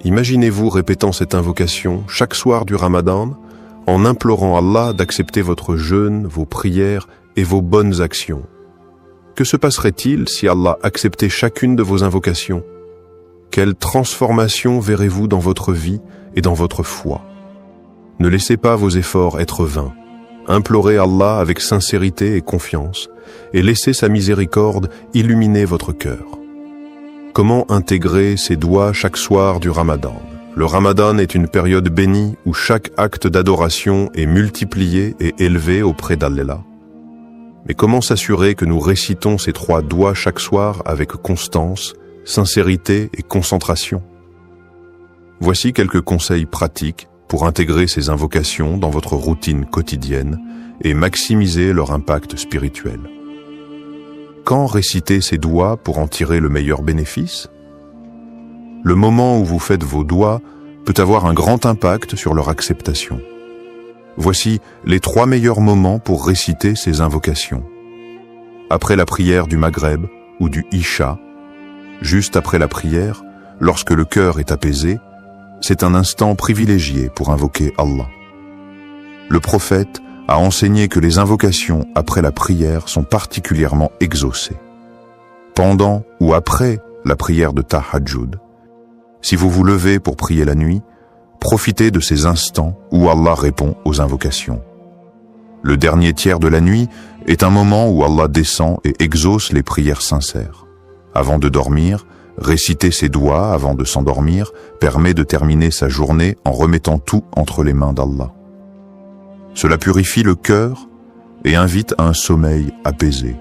Imaginez-vous répétant cette invocation chaque soir du Ramadan en implorant Allah d'accepter votre jeûne, vos prières et vos bonnes actions. Que se passerait-il si Allah acceptait chacune de vos invocations? Quelle transformation verrez-vous dans votre vie et dans votre foi? Ne laissez pas vos efforts être vains. Implorez Allah avec sincérité et confiance et laissez sa miséricorde illuminer votre cœur. Comment intégrer ces doigts chaque soir du Ramadan? Le Ramadan est une période bénie où chaque acte d'adoration est multiplié et élevé auprès d'Allah. Mais comment s'assurer que nous récitons ces 3 doigts chaque soir avec constance, sincérité et concentration? Voici quelques conseils pratiques pour intégrer ces invocations dans votre routine quotidienne et maximiser leur impact spirituel. Quand réciter ces doigts pour en tirer le meilleur bénéfice? Le moment où vous faites vos doigts peut avoir un grand impact sur leur acceptation. Voici les 3 meilleurs moments pour réciter ces invocations. Après la prière du Maghreb ou du Isha, juste après la prière, lorsque le cœur est apaisé, c'est un instant privilégié pour invoquer Allah. Le prophète a enseigné que les invocations après la prière sont particulièrement exaucées. Pendant ou après la prière de Tahajjud, si vous vous levez pour prier la nuit, profitez de ces instants où Allah répond aux invocations. Le dernier tiers de la nuit est un moment où Allah descend et exauce les prières sincères. Avant de dormir, réciter ses doigts avant de s'endormir permet de terminer sa journée en remettant tout entre les mains d'Allah. Cela purifie le cœur et invite à un sommeil apaisé,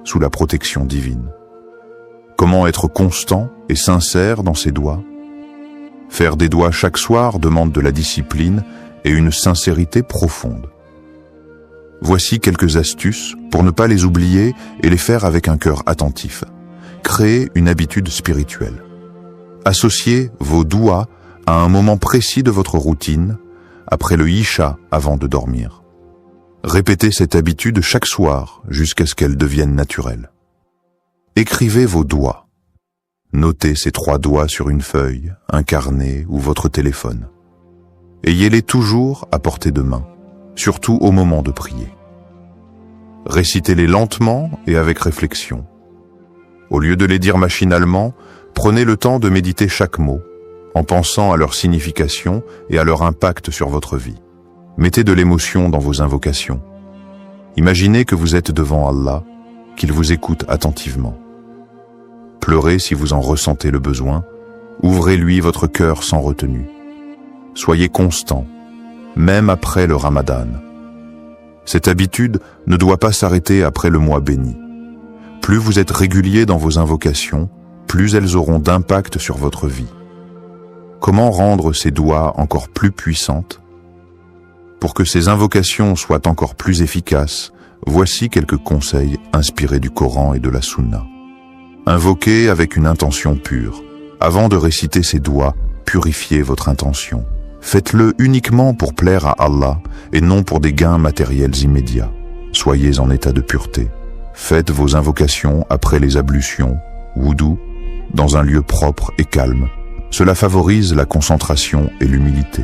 sous la protection divine. Comment être constant et sincère dans ses doigts? Faire des doigts chaque soir demande de la discipline et une sincérité profonde. Voici quelques astuces pour ne pas les oublier et les faire avec un cœur attentif. Créez une habitude spirituelle. Associez vos doigts à un moment précis de votre routine, après le Isha avant de dormir. Répétez cette habitude chaque soir jusqu'à ce qu'elle devienne naturelle. Écrivez vos doigts. Notez ces 3 doigts sur une feuille, un carnet ou votre téléphone. Ayez-les toujours à portée de main, surtout au moment de prier. Récitez-les lentement et avec réflexion. Au lieu de les dire machinalement, prenez le temps de méditer chaque mot, en pensant à leur signification et à leur impact sur votre vie. Mettez de l'émotion dans vos invocations. Imaginez que vous êtes devant Allah, qu'il vous écoute attentivement. Pleurez si vous en ressentez le besoin, ouvrez-lui votre cœur sans retenue. Soyez constant, même après le Ramadan. Cette habitude ne doit pas s'arrêter après le mois béni. Plus vous êtes régulier dans vos invocations, plus elles auront d'impact sur votre vie. Comment rendre ces doigts encore plus puissantes? Pour que ces invocations soient encore plus efficaces, voici quelques conseils inspirés du Coran et de la Sunna. Invoquez avec une intention pure. Avant de réciter ces doigts, purifiez votre intention. Faites-le uniquement pour plaire à Allah et non pour des gains matériels immédiats. Soyez en état de pureté. Faites vos invocations après les ablutions, wudu, dans un lieu propre et calme. Cela favorise la concentration et l'humilité.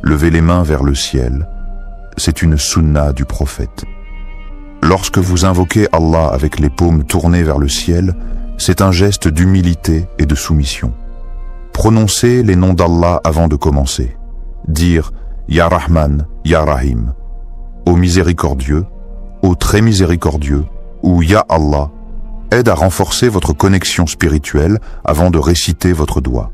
Levez les mains vers le ciel. C'est une sunna du prophète. Lorsque vous invoquez Allah avec les paumes tournées vers le ciel, c'est un geste d'humilité et de soumission. Prononcez les noms d'Allah avant de commencer. Dire « Ya Rahman, Ya Rahim » « Ô miséricordieux »,« Ô très miséricordieux » ou « Ya Allah » aide à renforcer votre connexion spirituelle avant de réciter votre doigt.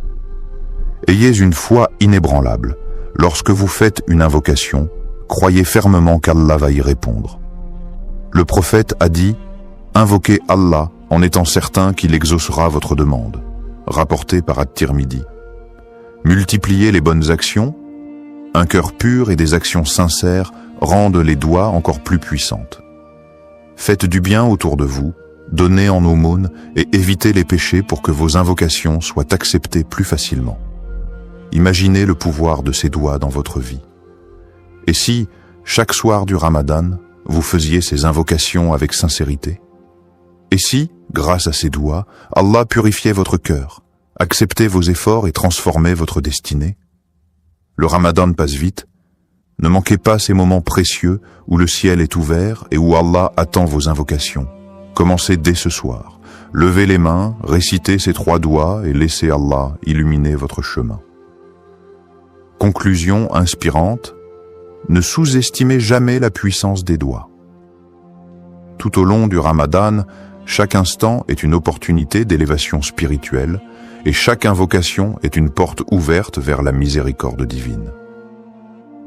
Ayez une foi inébranlable. Lorsque vous faites une invocation, croyez fermement qu'Allah va y répondre. Le prophète a dit « Invoquez Allah en étant certain qu'il exaucera votre demande », rapporté par At-Tirmidhi. Multipliez les bonnes actions. Un cœur pur et des actions sincères rendent les doigts encore plus puissantes. Faites du bien autour de vous, donnez en aumône et évitez les péchés pour que vos invocations soient acceptées plus facilement. Imaginez le pouvoir de ces doigts dans votre vie. Et si, chaque soir du Ramadan, vous faisiez ces invocations avec sincérité? Et si, grâce à ces doigts, Allah purifiait votre cœur, acceptait vos efforts et transformait votre destinée? Le Ramadan passe vite. Ne manquez pas ces moments précieux où le ciel est ouvert et où Allah attend vos invocations. Commencez dès ce soir. Levez les mains, récitez ces 3 doigts et laissez Allah illuminer votre chemin. Conclusion inspirante. Ne sous-estimez jamais la puissance des doigts. Tout au long du Ramadan, chaque instant est une opportunité d'élévation spirituelle et chaque invocation est une porte ouverte vers la miséricorde divine.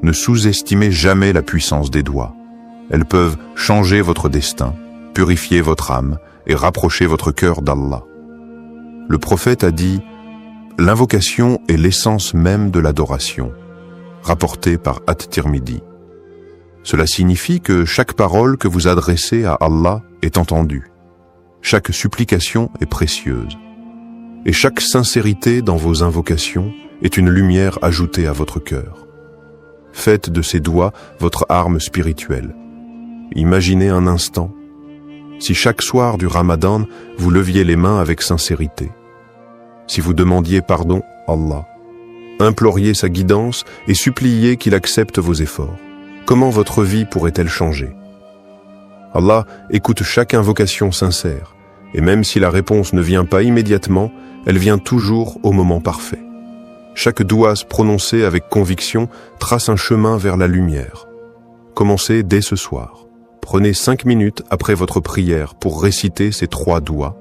Ne sous-estimez jamais la puissance des doigts. Elles peuvent changer votre destin, purifier votre âme et rapprocher votre cœur d'Allah. Le prophète a dit « L'invocation est l'essence même de l'adoration », rapporté par At-Tirmidhi. Cela signifie que chaque parole que vous adressez à Allah est entendue. Chaque supplication est précieuse. Et chaque sincérité dans vos invocations est une lumière ajoutée à votre cœur. Faites de ces doigts votre arme spirituelle. Imaginez un instant, si chaque soir du Ramadan, vous leviez les mains avec sincérité. Si vous demandiez pardon à Allah, imploriez sa guidance et suppliez qu'il accepte vos efforts. Comment votre vie pourrait-elle changer? Allah écoute chaque invocation sincère, et même si la réponse ne vient pas immédiatement, elle vient toujours au moment parfait. Chaque doigt prononcé avec conviction trace un chemin vers la lumière. Commencez dès ce soir. Prenez 5 minutes après votre prière pour réciter ces 3 doigts.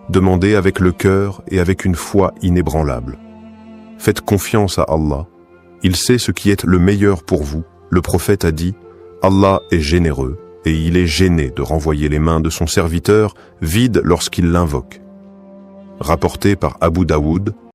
Demandez avec le cœur et avec une foi inébranlable. Faites confiance à Allah. Il sait ce qui est le meilleur pour vous. Le prophète a dit « Allah est généreux et il est gêné de renvoyer les mains de son serviteur vides lorsqu'il l'invoque. » Rapporté par Abu Daoud,